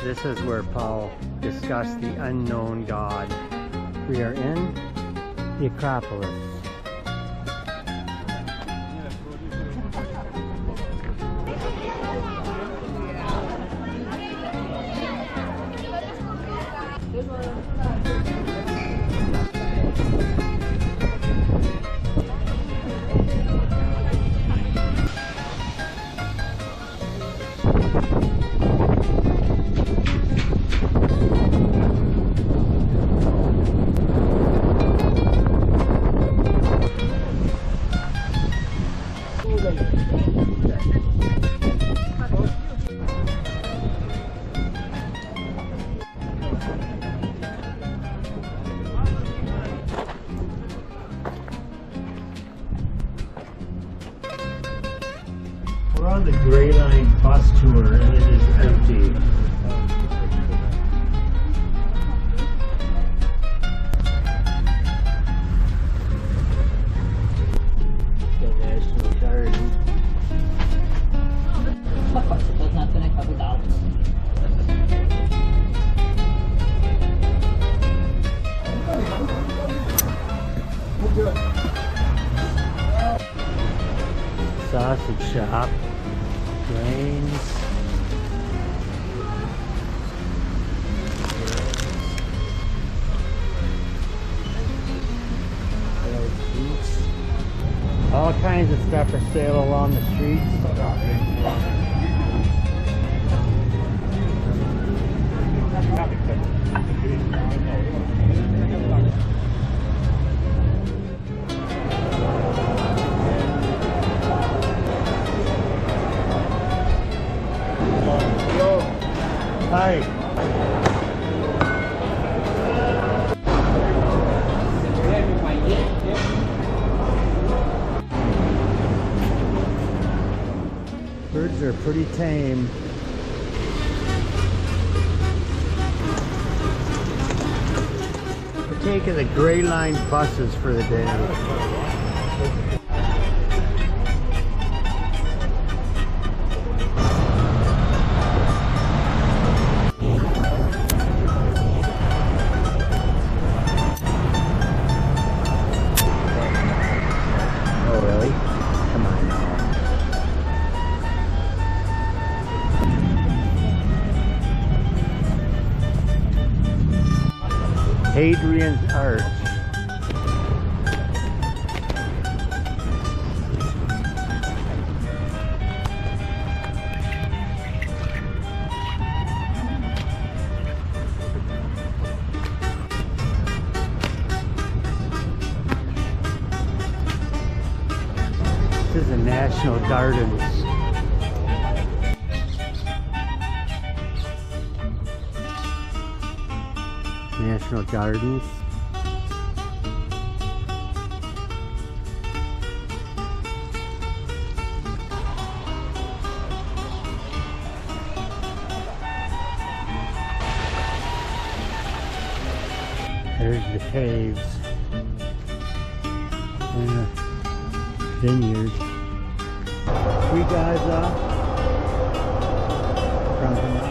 This is where Paul discussed the unknown God. We are in the Acropolis. We're on the Gray Line bus tour and it is empty. The National Garden. Does not connect up with dollars. Sausage shop. Grains. All kinds of stuff for sale along the streets. Hi. Birds are pretty tame. We're taking the Gray Line buses for the day. Hadrian's Arch. This is the National Gardens. National Gardens. There's the caves and a vineyard. Three guys up from the mountain.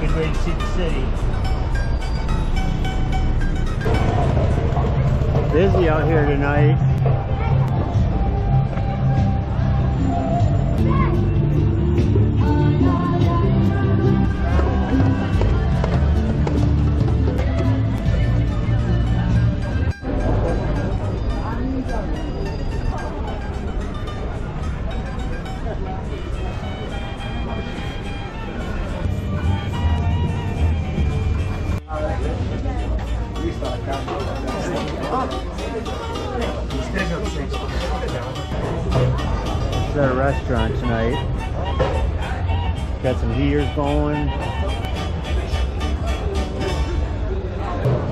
Good way to see the city. Busy out here tonight. This is our restaurant tonight. Got some heaters going.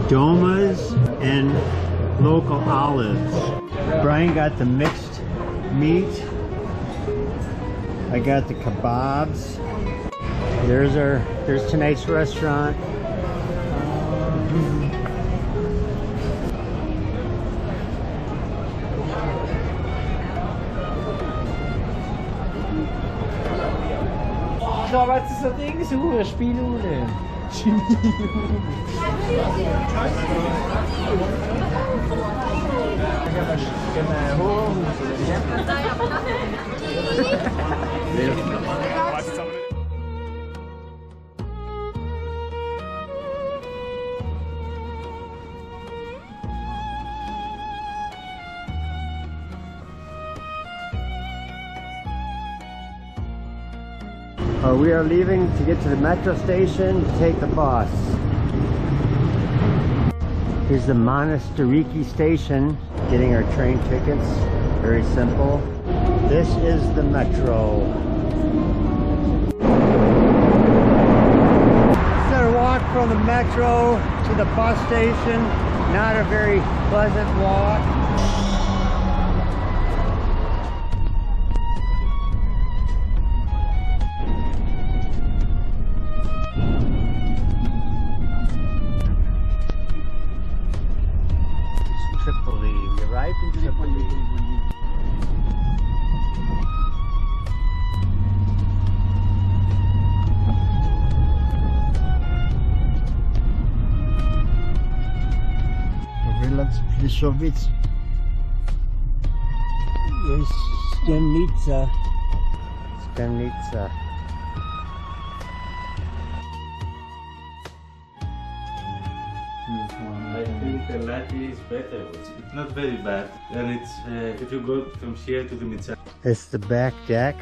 Domas and local olives. Brian got the mixed meat. I got the kebabs. There's tonight's restaurant. Da, was ist das Ding? So, Spielhule. We are leaving to get to the metro station to take the bus. Here's the Monastiriki station, getting our train tickets. Very simple. This is the metro. It's a walk from the metro to the bus station. Not a very pleasant walk. We arrived in Tripoli. Plisovic. Jest Stemnica. Stemnica. I think the Latvia is better. It's not very bad. And it's if you go from here to the Mitsa. It's the back deck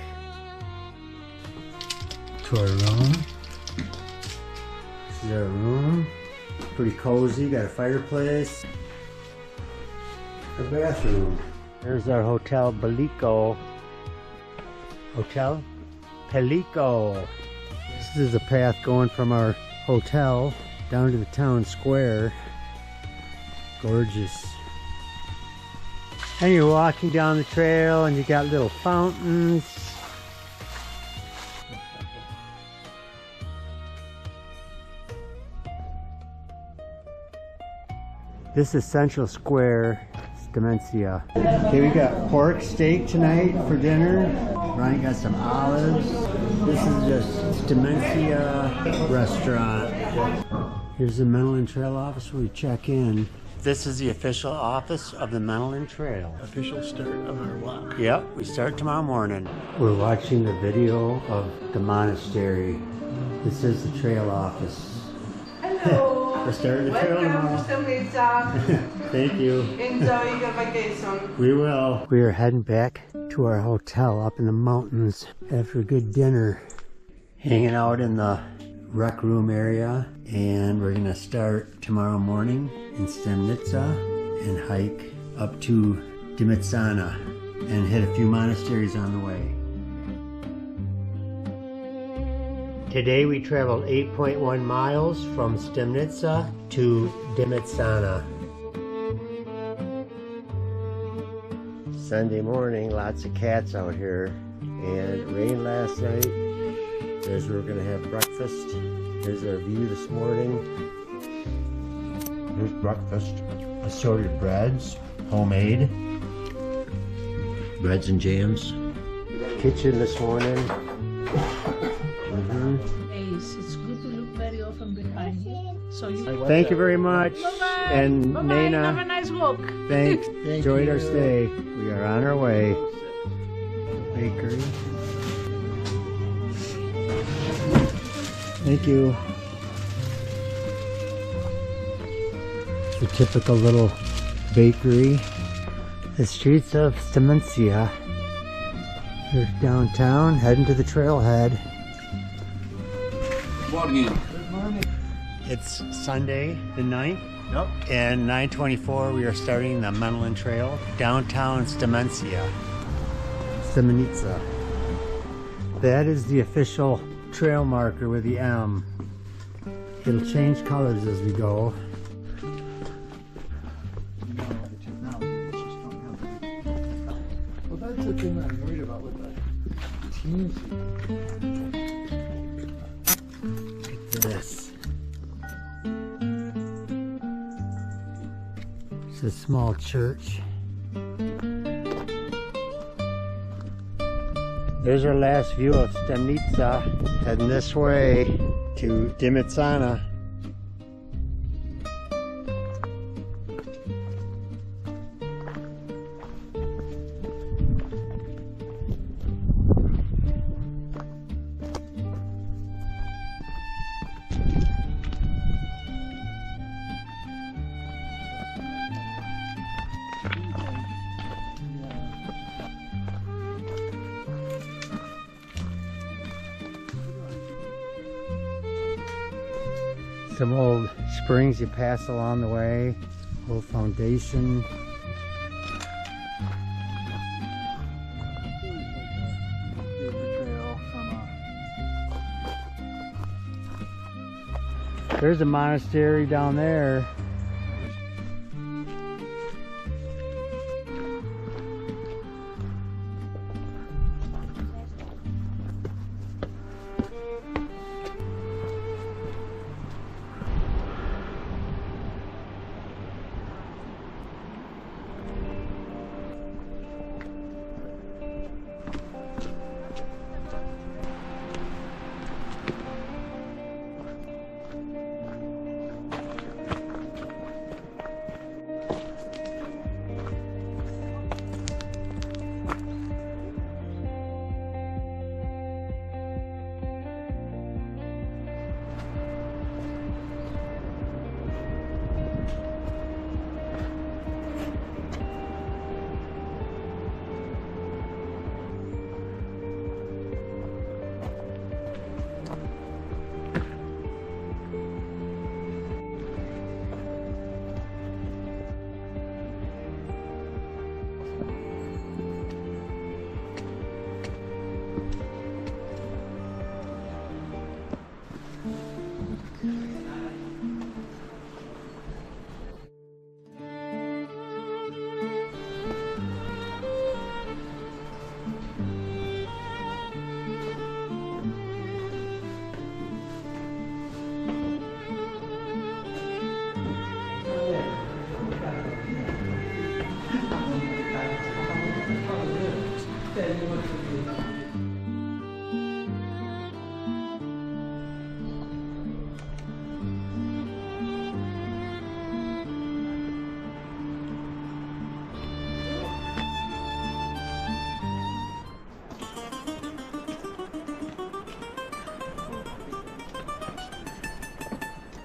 to our room. This is our room. Pretty cozy. Got a fireplace. Our bathroom. There's our Hotel Pelico. Hotel Pelico. This is the path going from our hotel down to the town square. Gorgeous. And you're walking down the trail and you got little fountains. This is Central Square, Demencia. Okay, we got pork steak tonight for dinner. Ryan got some olives. This is just Demencia restaurant. Here's the Menalon Trail office where we check in. This is the official office of the Menalon Trail. Official start of our walk. Yep, we start tomorrow morning. We're watching the video of the monastery. This is the trail office. Hello. We're starting the trail tomorrow. Thank you. Enjoy your vacation. We will. We are heading back to our hotel up in the mountains after a good dinner. Hanging out in the rec room area, and we're gonna start tomorrow morning in Stemnica and hike up to Dimitsana and hit a few monasteries on the way. Today we traveled 8.1 miles from Stemnica to Dimitsana. Sunday morning, lots of cats out here, and it rained last night. There's where we're gonna have breakfast. Here's our view this morning. Here's breakfast. Assorted breads, homemade. Breads and jams. Kitchen this morning. It's good to look very often behind you. So you Thank you very much. Bye-bye. And Bye-bye. Nana, Have a nice walk. thanks. Enjoyed our stay. We are on our way. Bakery. Thank you. The typical little bakery. The streets of Demencia. Here's downtown, heading to the trailhead. Morning. It's Sunday the 9th. Yep. And 9:24 we are starting the Menalon Trail, downtown Demencia. Stemnica. That is the official trail marker with the M. It'll change colors as we go. the thing I'm worried about with the teams. Look at this. It's a small church. There's our last view of Stemnica, heading this way to Dimitsana. Some old springs you pass along the way, old foundation. There's a monastery down there.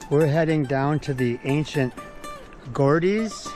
We're heading down to the ancient Gordes.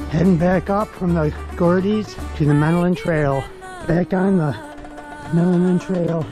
Heading back up from the Gordes to the Menalon Trail. Back on the Menalon Trail.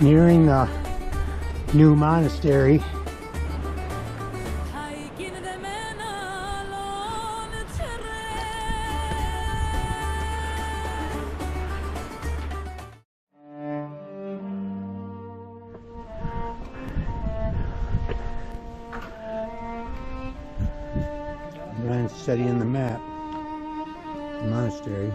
Nearing the new monastery. Brian's studying the map. The monastery.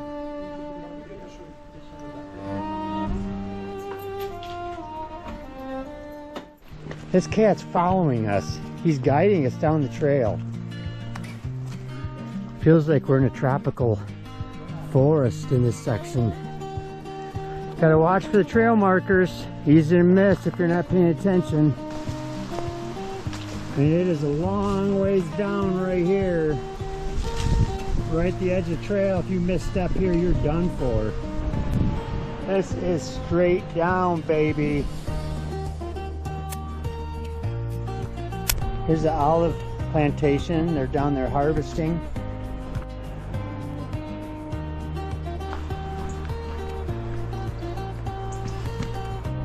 This cat's following us. He's guiding us down the trail. Feels like we're in a tropical forest in this section. Gotta watch for the trail markers. Easy to miss if you're not paying attention. And it is a long ways down right here. Right at the edge of the trail. If you misstep here, you're done for. This is straight down, baby. Here's the olive plantation. They're down there harvesting.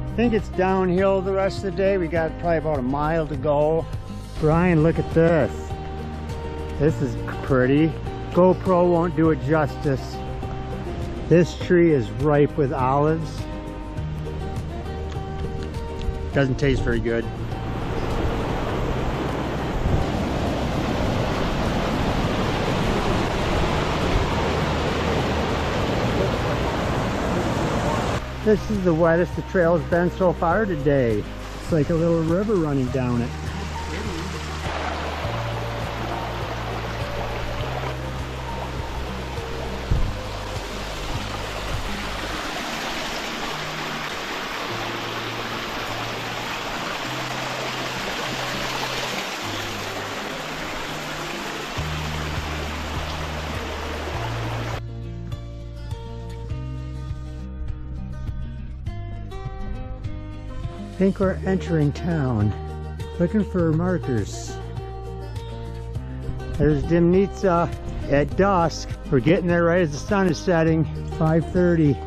I think it's downhill the rest of the day. We got probably about a mile to go. Brian, look at this. This is pretty. GoPro won't do it justice. This tree is ripe with olives. Doesn't taste very good. This is the wettest the trail's been so far today. It's like a little river running down it. I think we're entering town. Looking for markers. There's Dimnitsa at dusk. We're getting there right as the sun is setting. 5:30.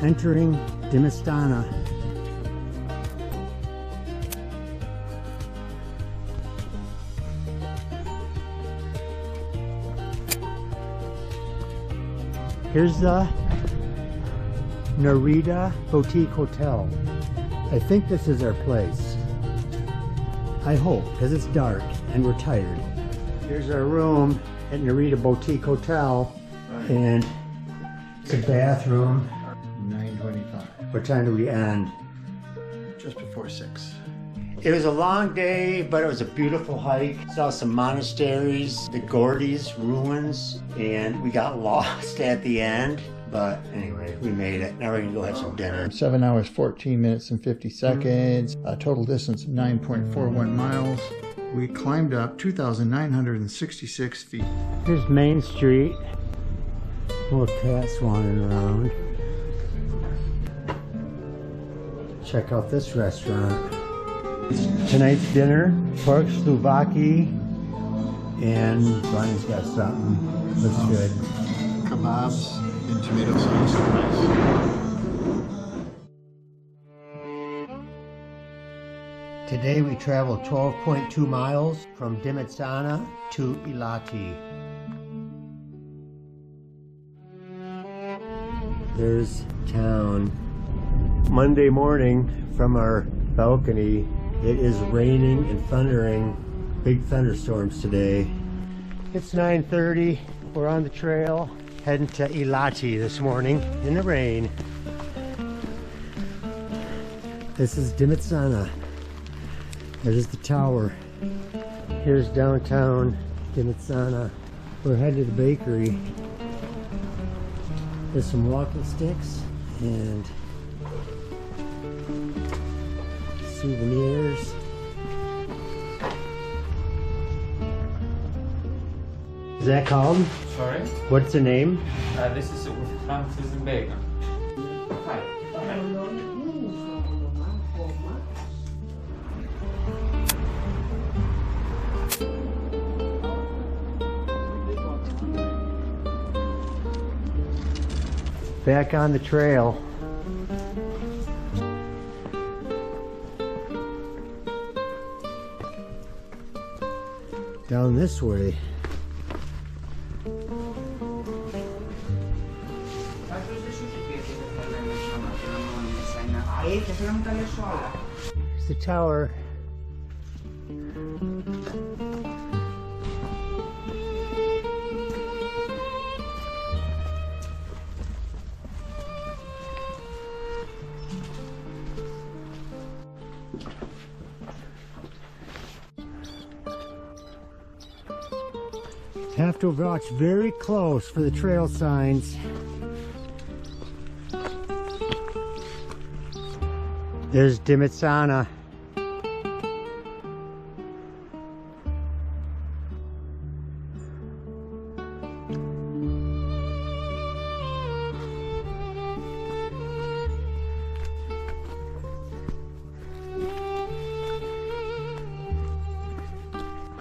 Entering Dimistana. Here's the Narita Boutique Hotel. I think this is our place. I hope, because it's dark and we're tired. Here's our room at Narita Boutique Hotel, and it's a bathroom. 9:25. What time do we end? Just before 6. It was a long day, but it was a beautiful hike. Saw some monasteries, the Gordy's ruins, and we got lost at the end. But anyway, we made it. Now we're gonna go have some dinner. 7 hours, 14 minutes, and 50 seconds. A total distance of 9.41 miles. We climbed up 2,966 feet. Here's Main Street. Little cats wandering around. Check out this restaurant. Tonight's dinner, pork slouvaki, and Brian's got something. Looks good. Kebabs and tomato sauce. Today we traveled 12.2 miles from Dimitsana to Ilati. There's town. Monday morning from our balcony, it is raining and thundering. Big thunderstorms today. It's 9:30. We're on the trail heading to Ilati this morning in the rain. This is Dimitsana. There's the tower. Here's downtown Dimitsana. We're headed to the bakery. There's some walking sticks and souvenirs. Is that called? Sorry? What's the name? This is with Francis and bacon. Hi. Back on the trail. Down this way. There's the tower. Have to watch very close for the trail signs. There's Dimitsana.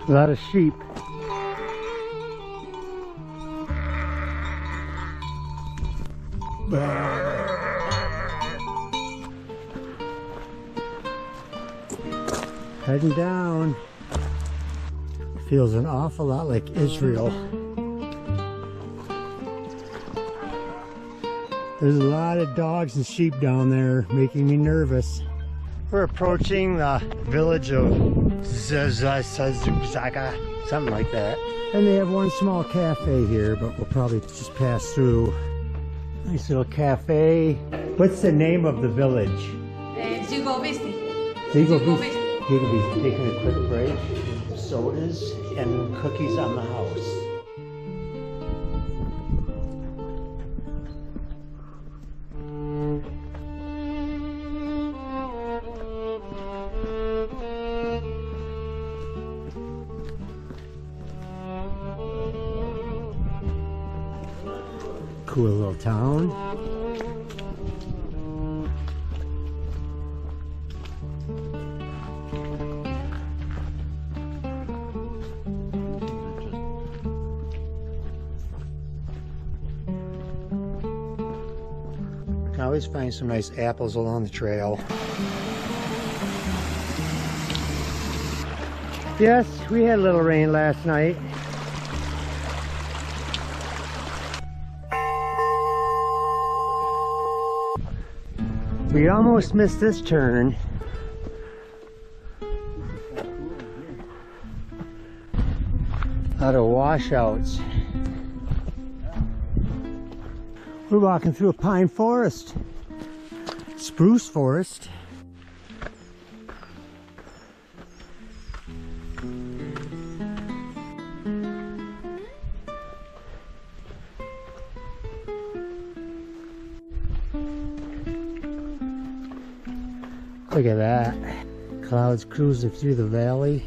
A lot of sheep. Heading down. Feels an awful lot like Israel. There's a lot of dogs and sheep down there, making me nervous. We're approaching the village of Zaga, something like that. And they have one small cafe here, but we'll probably just pass through. Nice little cafe. What's the name of the village? Zigovisti. Zigovisti. He'll be taking a quick break. Sodas and cookies on the house. Cool little town. I always find some nice apples along the trail. Yes, we had a little rain last night. We almost missed this turn. Out of washouts. We're walking through a pine forest. Spruce forest. Look at that. Clouds cruising through the valley.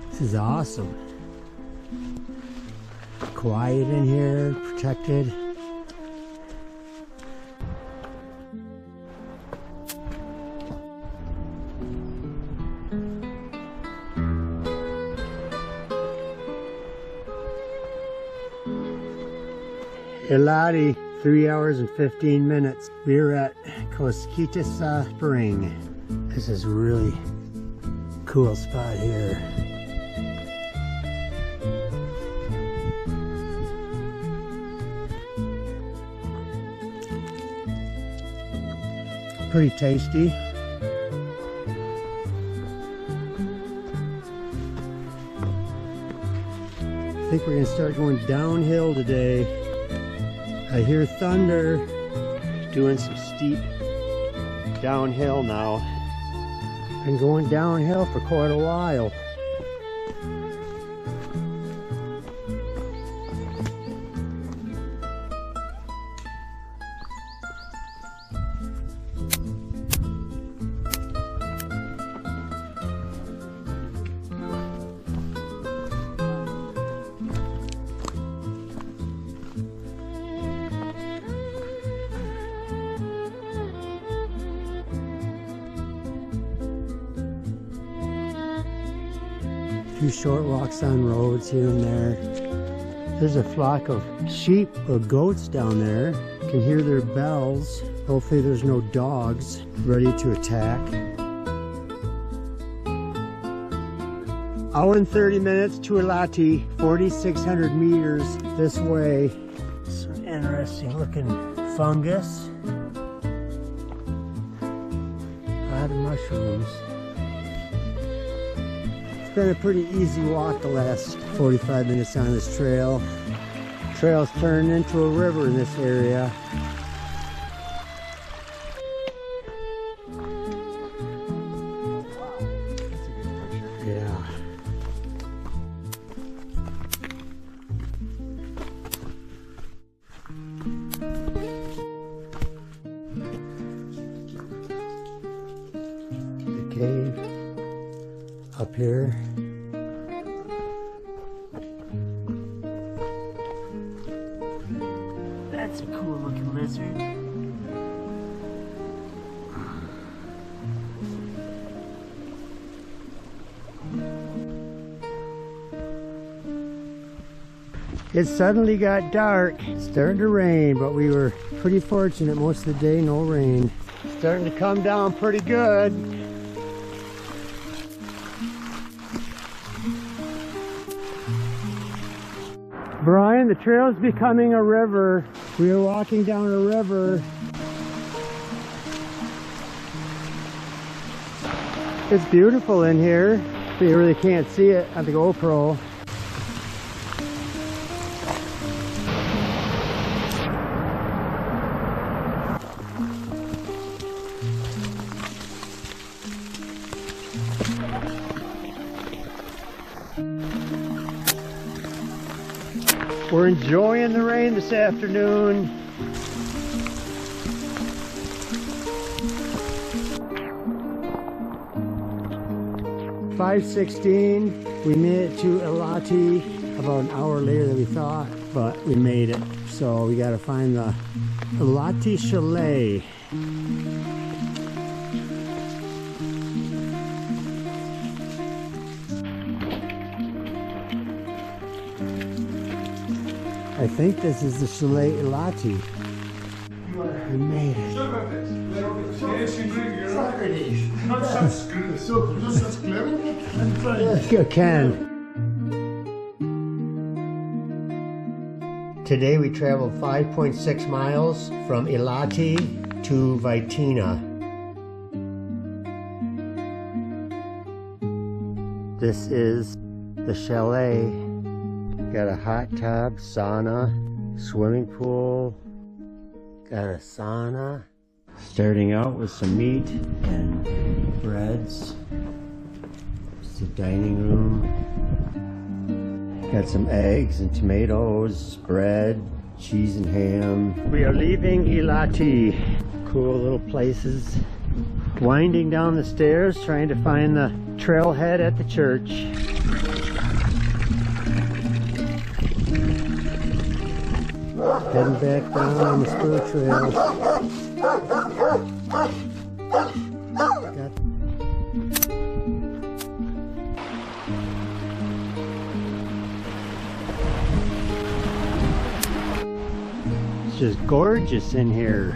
This is awesome. Quiet in here, protected. Eladi, 3 hours and 15 minutes. We're at Koskitisa Spring. This is a really cool spot here. Pretty tasty. I think we're gonna start going downhill today. I hear thunder. Doing some steep downhill now. Been going downhill for quite a while. Few short walks on roads here and there. There's a flock of sheep or goats down there. You can hear their bells. Hopefully there's no dogs ready to attack. Hour and 30 minutes to Elati, 4,600 meters this way. Some interesting looking fungus. A lot of mushrooms. It's been a pretty easy walk the last 45 minutes on this trail. Trail's turned into a river in this area. Yeah. The cave up here. That's a cool looking lizard. It suddenly got dark. It's starting to rain, but we were pretty fortunate most of the day, no rain. Starting to come down pretty good. Brian, the trail's becoming a river. We are walking down a river. It's beautiful in here, but you really can't see it on the GoPro. We're enjoying the rain this afternoon. (5:16). We made it to Ilati about an hour later than we thought, but we made it. So we got to find the Ilati Chalet. I think this is the Chalet Ilati. We made it. Ken. Today we traveled 5.6 miles from Ilati to Vitina. This is the chalet. Got a hot tub, sauna, swimming pool, got a sauna. Starting out with some meat and breads. It's the dining room. Got some eggs and tomatoes, bread, cheese and ham. We are leaving Ilati. Cool little places. Winding down the stairs, trying to find the trailhead at the church. Heading back down on the spur trail. It's just gorgeous in here.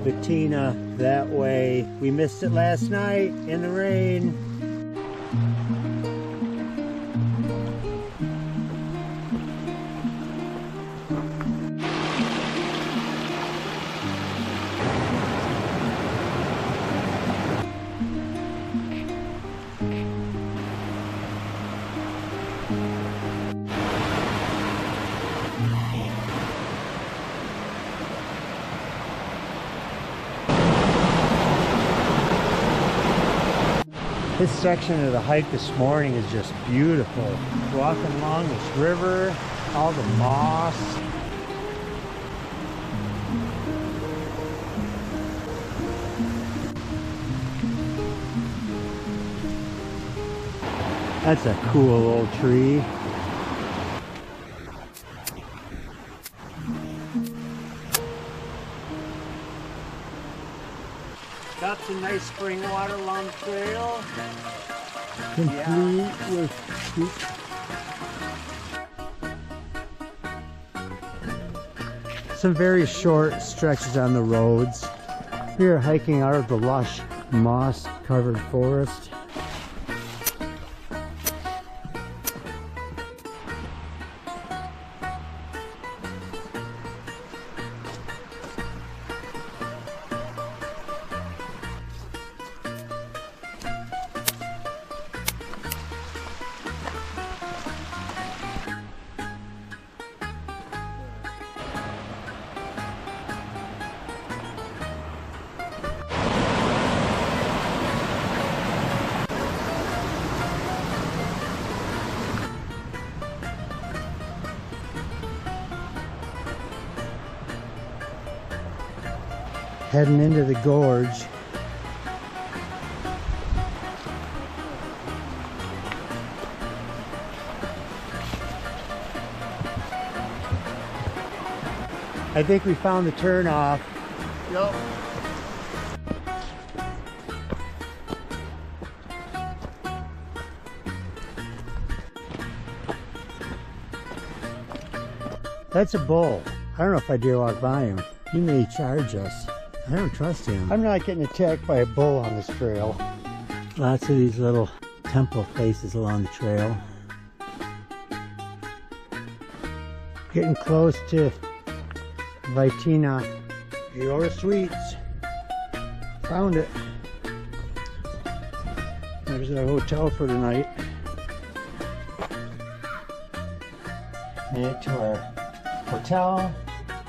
Vitina that way. We missed it last night in the rain. This section of the hike this morning is just beautiful. Walking along this river, all the moss. That's a cool old tree. Got some nice spring water along the trail. Complete with some very short stretches on the roads. We are hiking out of the lush moss-covered forest. Heading into the gorge. I think we found the turnoff. Yep. That's a bull. I don't know if I dare walk by him. He may charge us. I don't trust him. I'm not getting attacked by a bull on this trail. Lots of these little temple places along the trail. Getting close to Vitina. Your Sweets. Found it. There's our hotel for tonight. Made it to our hotel.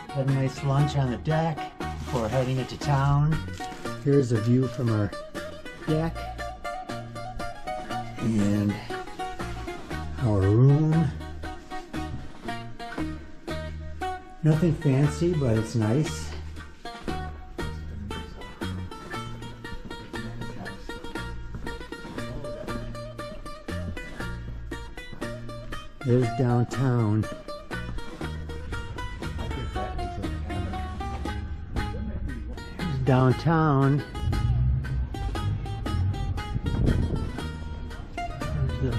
Had a nice lunch on the deck before heading into town. Here's a view from our deck. And our room. Nothing fancy, but it's nice. There's downtown. There's downtown. There's the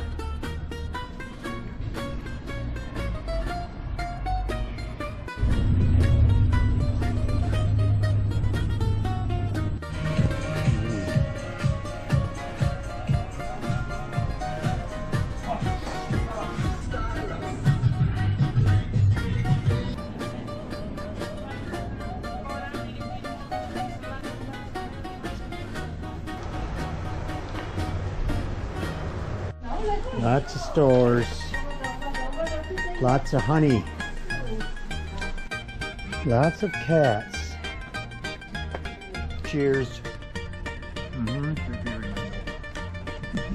lots of stores, lots of honey, lots of cats. Cheers.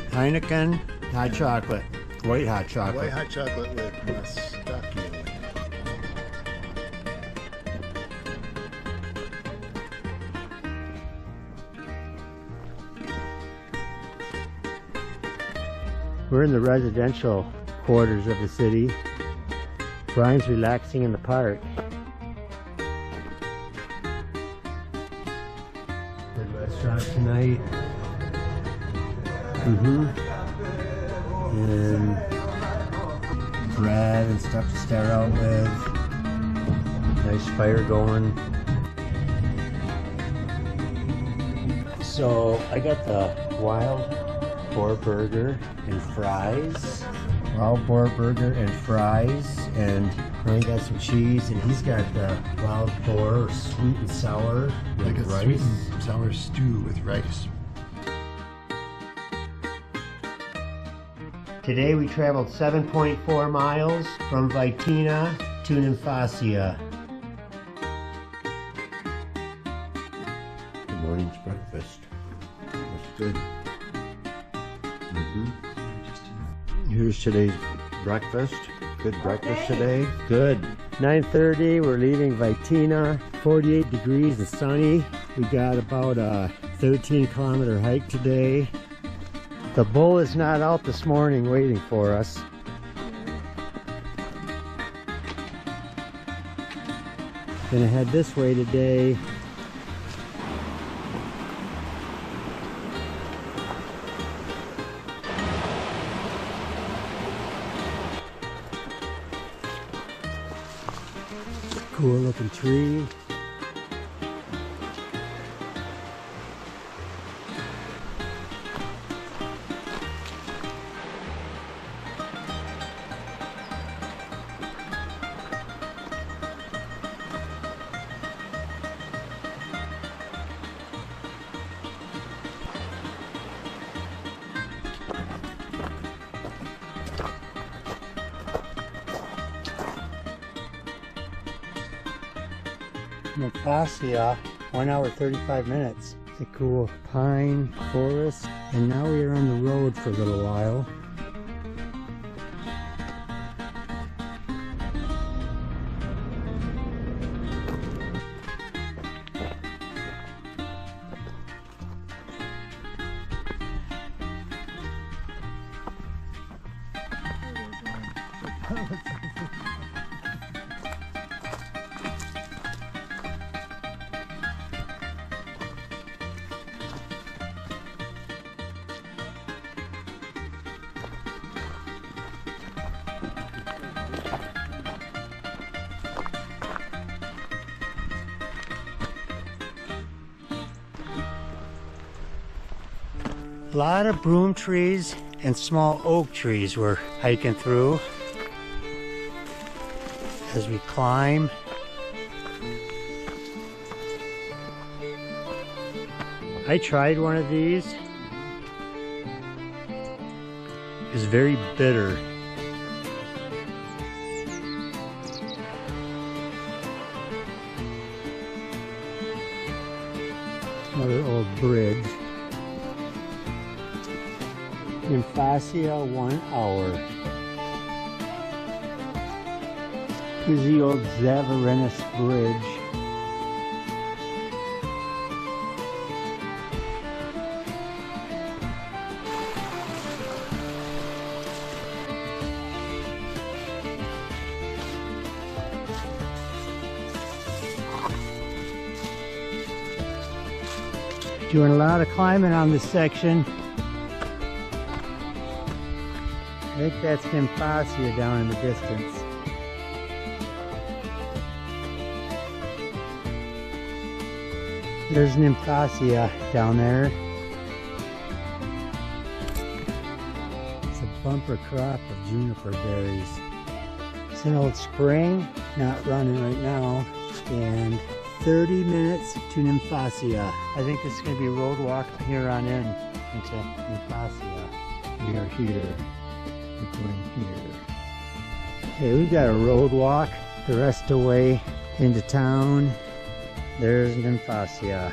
Heineken, hot chocolate, white hot chocolate. White hot chocolate with mustachio. We're in the residential quarters of the city. Brian's relaxing in the park. Good restaurant tonight. And bread and stuff to start out with. Nice fire going. So I got the wild boar burger and fries. Wild boar burger and fries, and Ryan got some cheese, and he's got the wild boar sweet and sour with Like a rice. sweet and sour stew with rice. Today we traveled 7.4 miles from Vitina to Nymphasia. Good morning's breakfast. That's good. Here's today's breakfast. Good breakfast today. Good. 9:30, we're leaving Vitina. 48 degrees and sunny. We got about a 13-kilometer hike today. The bull is not out this morning waiting for us. Gonna head this way today. Cool looking tree. Nymphasia, 1 hour 35 minutes. It's a cool pine forest, and now we are on the road for a little while. A lot of broom trees and small oak trees we're hiking through as we climb. I tried one of these. It was very bitter. Another old bridge. Nimphasia 1 hour. Here's the old Zavarinus Bridge. Doing a lot of climbing on this section. I think that's Nimphasia down in the distance. There's Nimphasia down there. It's a bumper crop of juniper berries. It's an old spring, not running right now, and 30 minutes to Nimphasia. I think this is going to be a road walk from here on in into Nimphasia. We are here. We're going here. Okay, we've got a road walk the rest of the way into town. There's Nimphasia.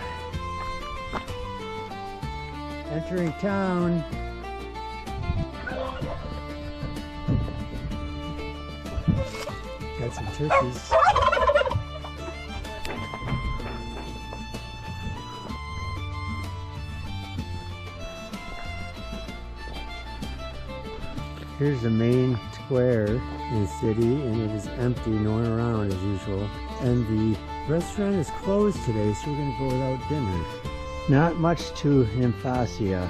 Entering town. Got some turkeys. Here's the main square in the city, and it is empty, no one around as usual. And the restaurant is closed today, so we're going to go without dinner. Not much to Nimphasia.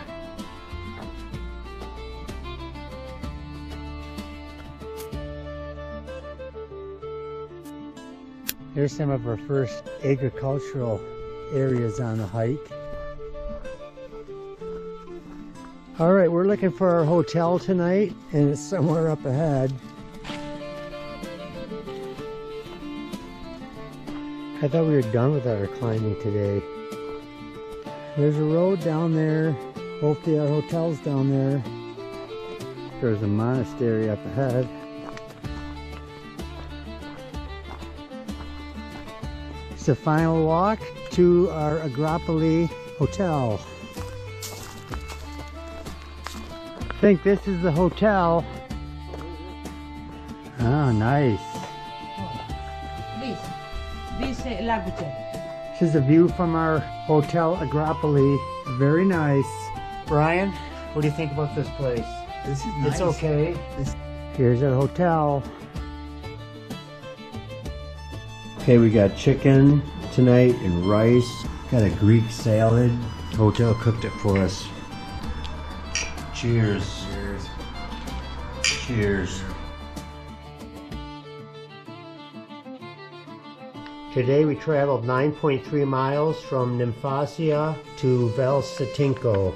Here's some of our first agricultural areas on the hike. All right, we're looking for our hotel tonight, and it's somewhere up ahead. I thought we were done with our climbing today. There's a road down there. Hopefully our hotel's down there. There's a monastery up ahead. It's the final walk to our Agropoli hotel. I think this is the hotel. Oh, nice. This luggage. This is a view from our hotel Agropoli. Very nice. Brian, what do you think about this place? This is nice. It's okay. Here's our hotel. Okay, we got chicken tonight and rice. Got a Greek salad. The hotel cooked it for us. Cheers. Cheers. Cheers. Today we traveled 9.3 miles from Nimphasia to Valsatinko.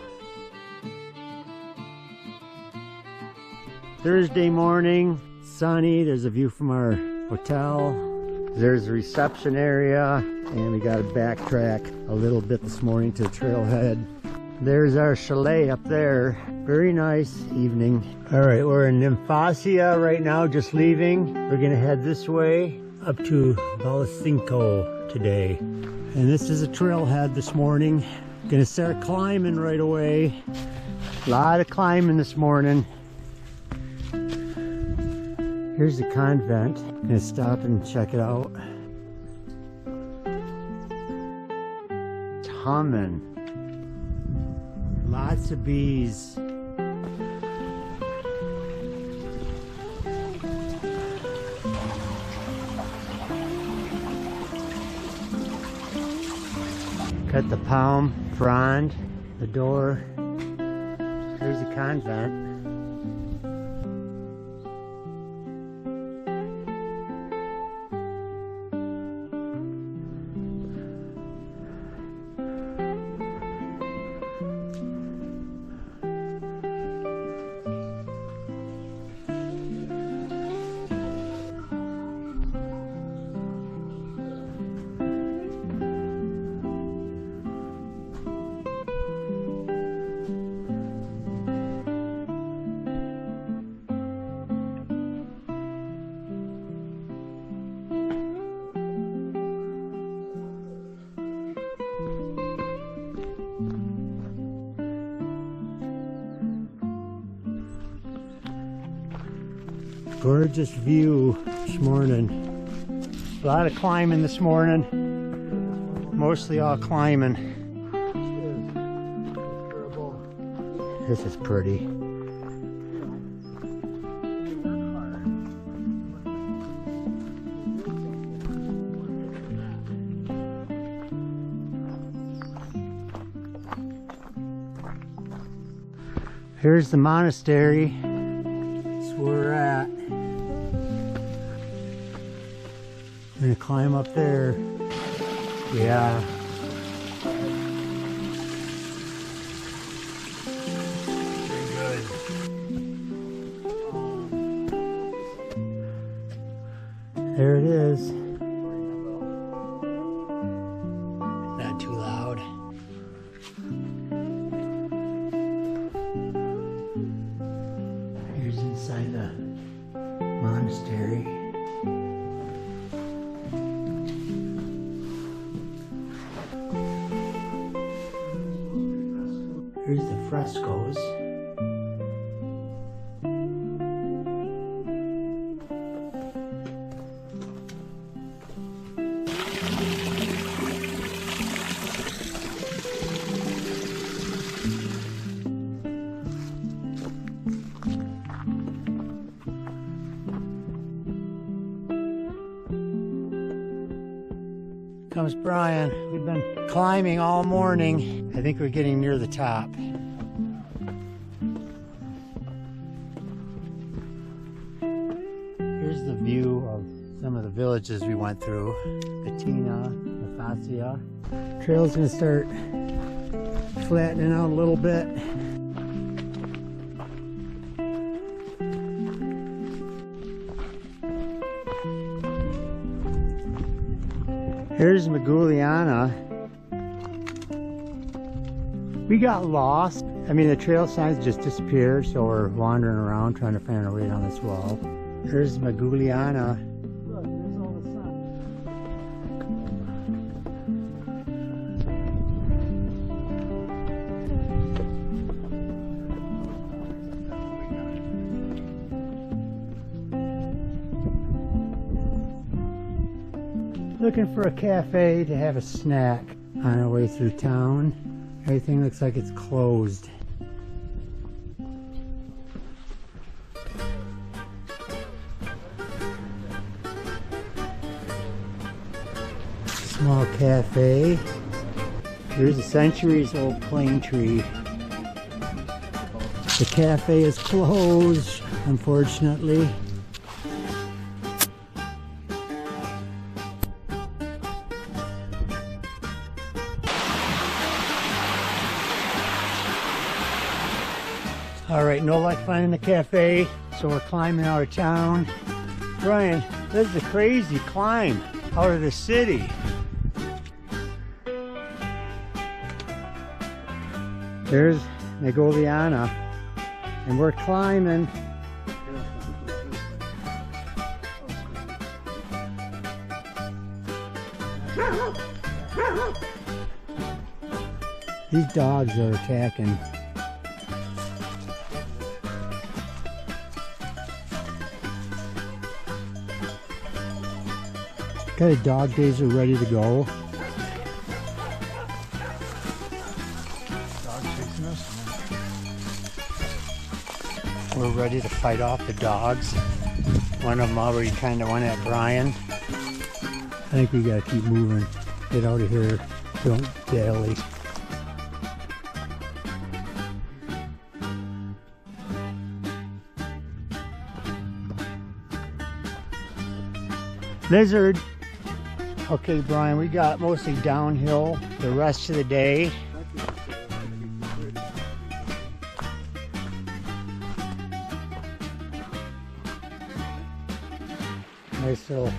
Thursday morning, sunny. There's a view from our hotel. There's the reception area, and we got to backtrack a little bit this morning to the trailhead. There's our chalet up there. Very nice evening. All right, we're in Nimphasia right now, just leaving. We're gonna head this way up to Valsatinko today. And this is a trailhead this morning. Gonna start climbing right away. A lot of climbing this morning. Here's the convent. Gonna stop and check it out. It's humming. Lots of bees. Cut the palm frond, the door. There's the convent. Gorgeous view this morning. A lot of climbing this morning. Mostly all climbing. This is pretty. Here's the monastery. That's where we're at. I'm gonna climb up there. Yeah. Very good. There it is. Not too loud. Here's inside the monastery. Here's the frescoes. Comes Brian. We've been climbing all morning. I think we're getting near the top. Here's the view of some of the villages we went through. Katina, Nafasia. Trail's gonna start flattening out a little bit. Here's Maguliana. We got lost. I mean, the trail signs just disappeared, so we're wandering around trying to find our way down this wall. Here's Maguliana. Look, there's all the sun. Looking for a cafe to have a snack on our way through town. Everything looks like it's closed. Small cafe. Here's a centuries-old plane tree. The cafe is closed, unfortunately. All right, no luck finding the cafe, so we're climbing out of town. Brian, this is a crazy climb out of the city. There's Maguliana, and we're climbing. These dogs are attacking. Got a dog taser ready to go. Dog chasing us. We're ready to fight off the dogs. One of them already kind of went at Brian. I think we gotta keep moving. Get out of here Don't dally. Lizard. Okay, Brian, we got mostly downhill the rest of the day. Nice little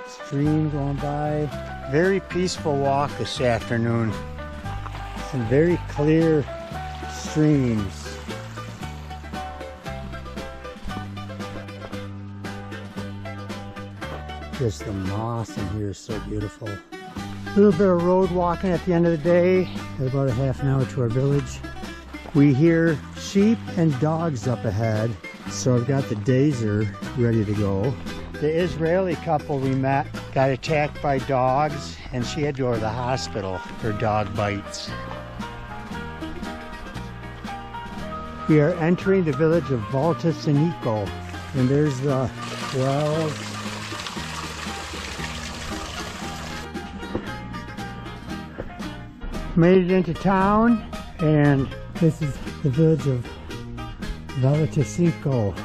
stream going by. Very peaceful walk this afternoon. Some very clear streams. Just the moss in here is so beautiful. A little bit of road walking at the end of the day. Got about a half an hour to our village. We hear sheep and dogs up ahead, so I've got the Dazer ready to go. The Israeli couple we met got attacked by dogs, and she had to go to the hospital for dog bites. We are entering the village of Valtasenico, and there's the wells. Made it into town, and this is the village of Valtasenico.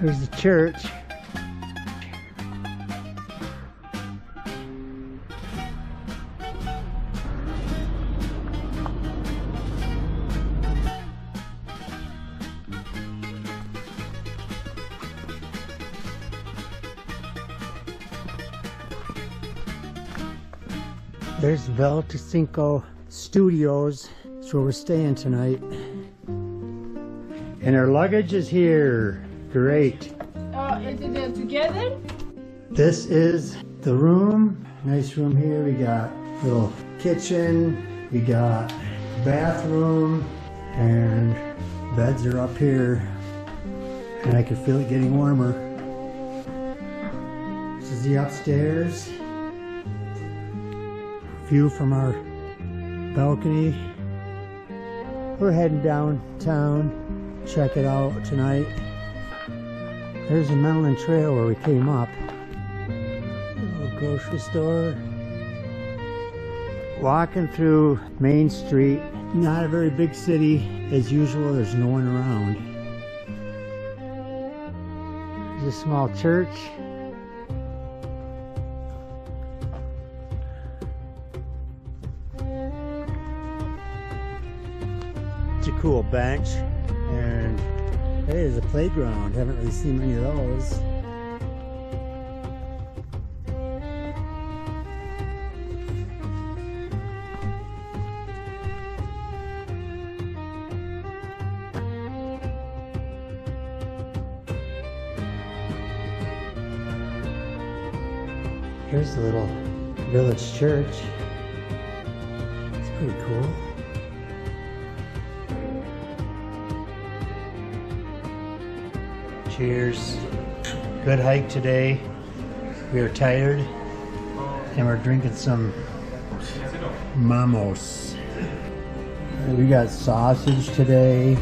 There's the church. There's Valtasenico Studios. That's where we're staying tonight. And our luggage is here. Great. Is it together? This is the room. Nice room here. We got little kitchen. We got bathroom. And beds are up here. And I can feel it getting warmer. This is the upstairs. View from our balcony. We're heading downtown. Check it out tonight. There's the Menalon Trail where we came up. Little grocery store. Walking through Main Street. Not a very big city. As usual, there's no one around. There's a small church. It's a cool bench, and hey, there's a playground. Haven't really seen many of those. Here's the little village church. It's pretty cool. Cheers. Good hike today. We are tired and we're drinking some mamos. We got sausage today.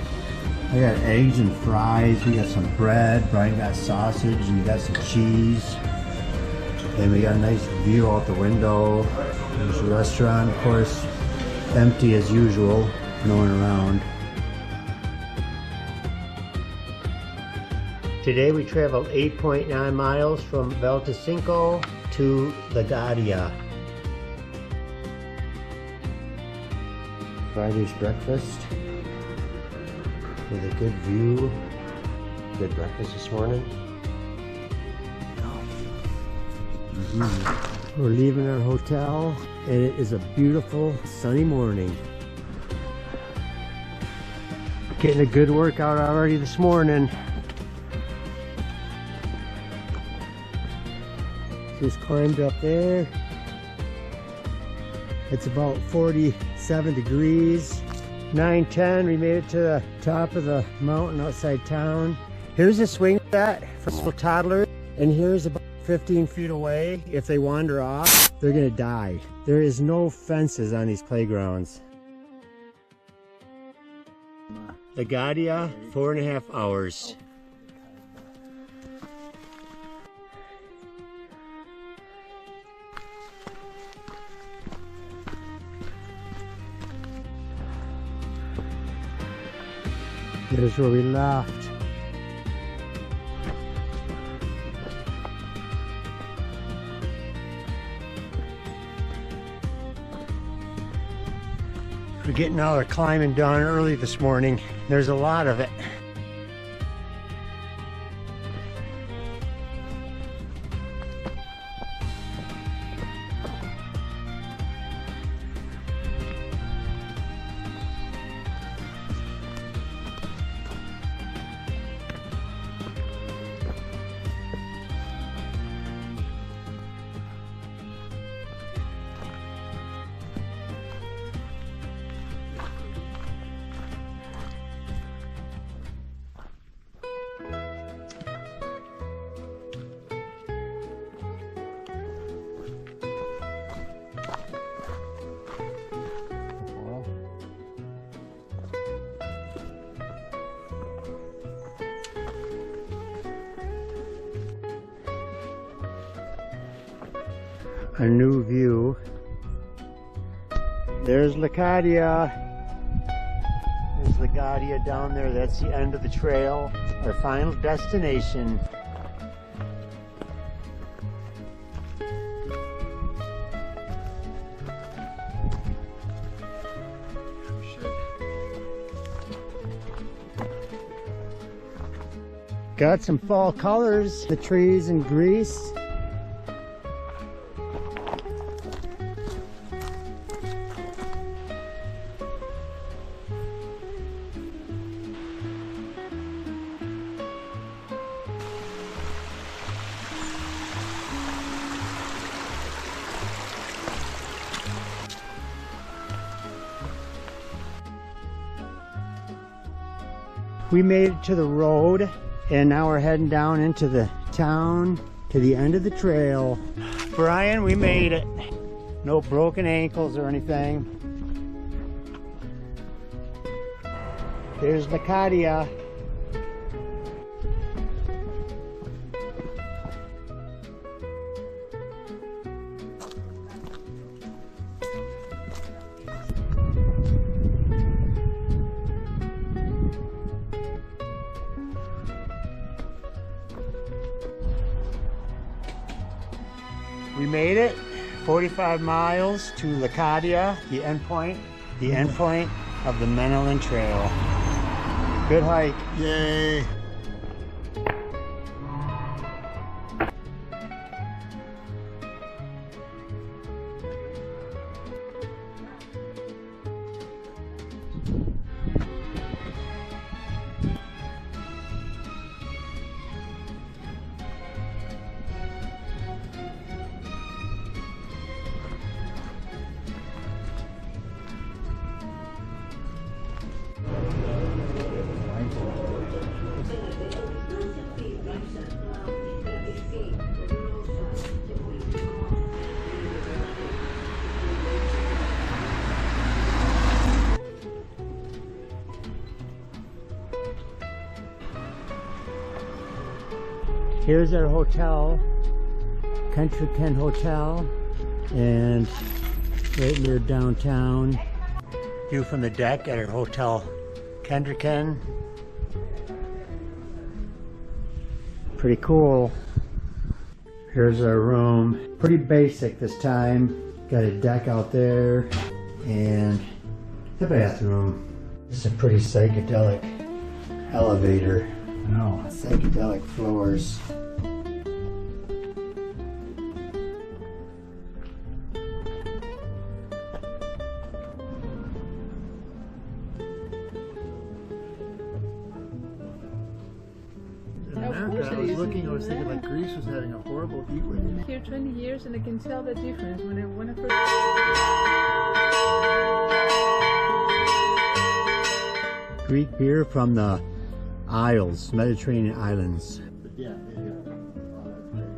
I got eggs and fries. We got some bread. Brian got sausage and we got some cheese. And we got a nice view out the window. There's a restaurant, of course, empty as usual, no one around. Today we traveled 8.9 miles from Valtasenico to Lagadia. Friday's breakfast with a good view. Good breakfast this morning. We're leaving our hotel and it is a beautiful sunny morning. Getting a good workout already this morning. Just climbed up there. It's about 47 degrees. 9:10, we made it to the top of the mountain outside town. Here's a swing set for little toddlers, and here's about 15 feet away. If they wander off, they're gonna die. There is no fences on these playgrounds. Lagadia, 4.5 hours. Here's where we left. We're getting all our climbing done early this morning. There's a lot of it. A new view. There's Lakadia. There's Lakadia down there. That's the end of the trail. Our final destination. Got some fall colors, the trees in Greece. We made it to the road, and now we're heading down into the town to the end of the trail. Brian, we made it. No broken ankles or anything. There's Lakadia. We made it 45 miles to Lakadia, the endpoint of the Menalon Trail. Good hike. Yay. Here's our hotel, Country Ken Hotel, and right near downtown. View from the deck at our hotel, Country Ken. Pretty cool. Here's our room. Pretty basic this time. Got a deck out there and the bathroom. It's a pretty psychedelic elevator. No, psychedelic floors. I was looking, I was thinking like Greece was having a horrible heat wave. I'm here 20 years and I can tell the difference when I first... Greek beer from the Isles, Mediterranean islands. Yeah, there you go. Oh, that's great.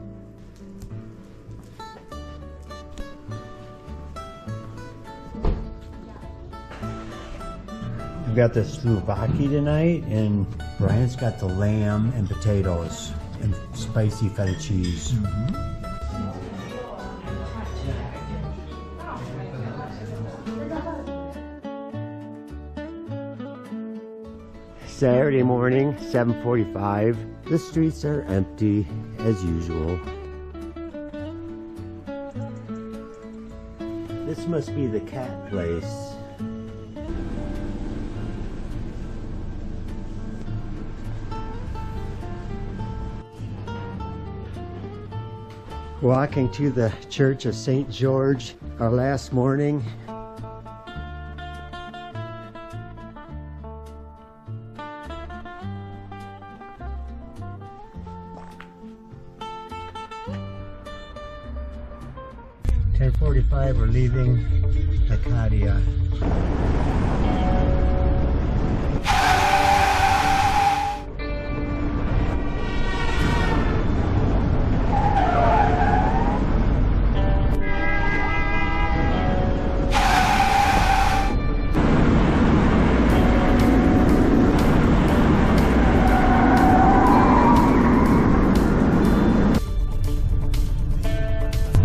We've got the Slovakia tonight, and Brian's got the lamb and potatoes and spicy feta cheese. Saturday morning, 7:45. The streets are empty as usual. This must be the cat place. Walking to the Church of St. George our last morning. We're leaving Acadia.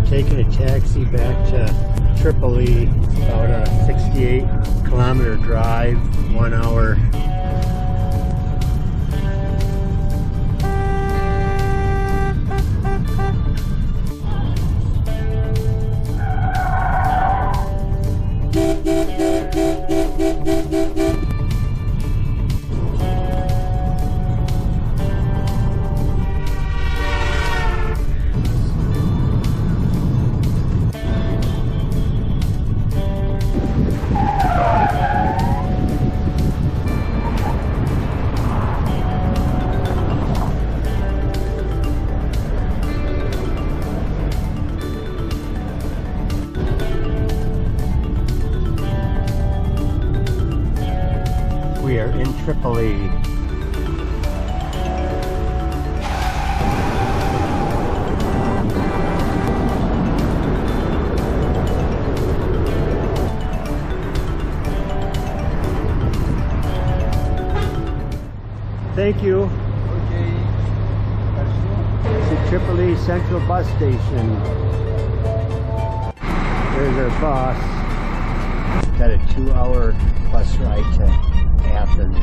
Taking a taxi back to Tripoli, about a 68-kilometer drive, 1 hour. We are in Tripoli. Thank you. Okay. It's the Tripoli Central Bus Station. There's our bus. Got a 2-hour bus ride to Athens.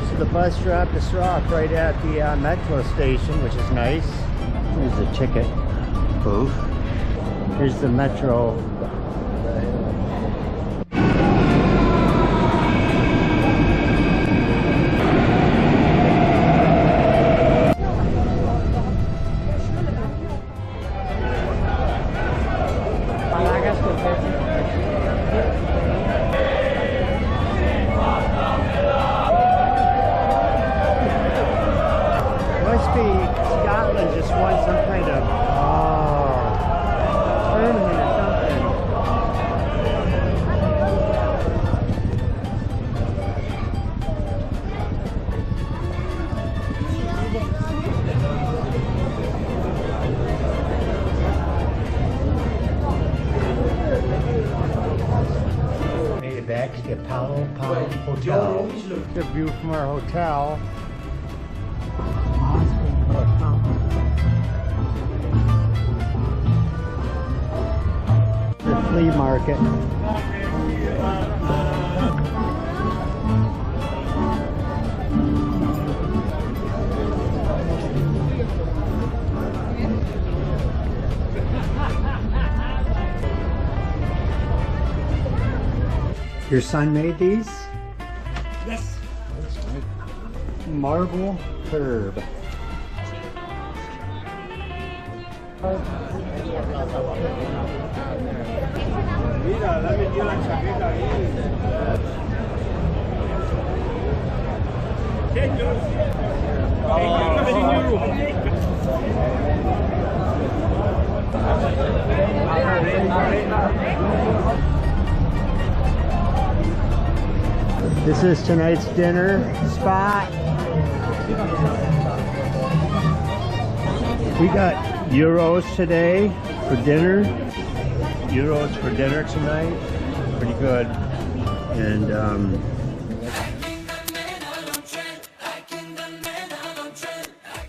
So the bus dropped us off right at the metro station, which is nice. There's a ticket booth. Here's the metro. Must be Scotland just won some kind of tournament or something. Made it back to the Apollo Hotel. The view from our hotel. The flea market. Your son made these? Yes. Marble curb. Mira, le ha metido la chaqueta ahí. This is tonight's dinner spot. We got euros today for dinner. euros for dinner tonight. Pretty good. And